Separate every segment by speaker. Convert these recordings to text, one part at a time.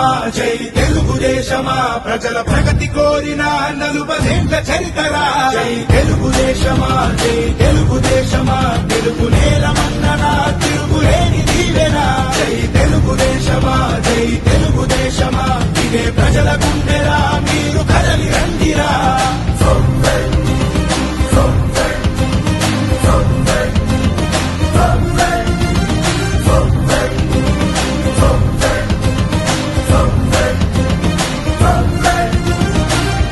Speaker 1: తెలుగుదేశమా జై తెలుగుదేశమా ప్రజల ప్రగతి కోరిన 40 చరితరా జై తెలుగుదేశమా జై తెలుగుదేశమా తెలుగు నేల మన్ననా తిరుగులేని దీవెనా జై తెలుగుదేశమా జై తెలుగుదేశమా ఇదే ప్రజల గుండెరా మీరు కదలి రండిరా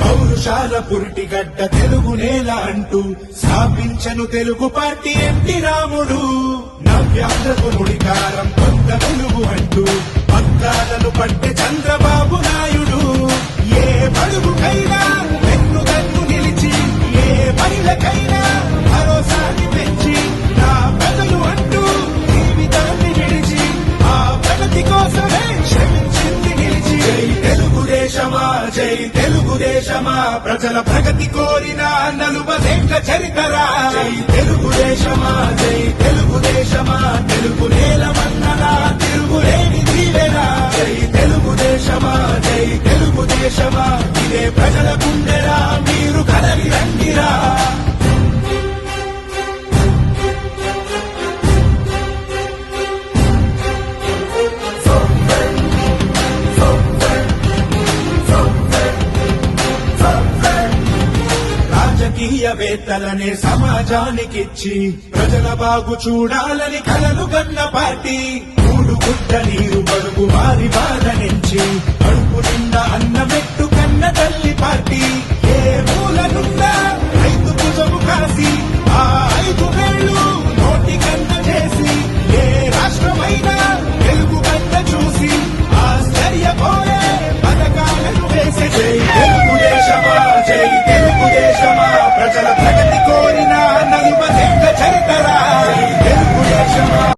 Speaker 1: పౌరుషాల పురిటిగడ్డ తెలుగు నేల అంటూ స్థాపించను తెలుగు పార్టీ ఎంటి రాముడు నవ్యాంధ్రకు నుడికారం కొంత తెలుగు అంటూ పక్కాలను పట్టే చంద్రబాబు నాయుడు ఏ బడుగుకైనా వెన్నుదన్ను నిలిచి ఏ మహిళకైనా భరోసాని పెంచి నా ప్రజలు అంటూ జీవితాన్ని విడిచి ఆ ప్రగతి కోసమే శ్రమించింది నిలిచి జై తెలుగుదేశమా జై తెలుగుదేశమా ప్రజల ప్రగతి కోరిన 40 చరితరా జై తెలుగుదేశమా జై తెలుగుదేశమా తెలుగు నేల మన్ననా తిరుగులేని దీవెనా జై తెలుగుదేశమా జై తెలుగుదేశమా ఇదే ప్రజల గుండెరా మీరు కదలి రండిరా రాజకీయవేత్తలనే సమాజానికిచ్చి ప్రజల బాగు చూడాలని కలలు గన్న పార్టీ మూడు గుడ్డ నీరు బడుగు వారి బాధ నుంచి కడుపు నిండా అన్నమెట్టు కన్న తల్లి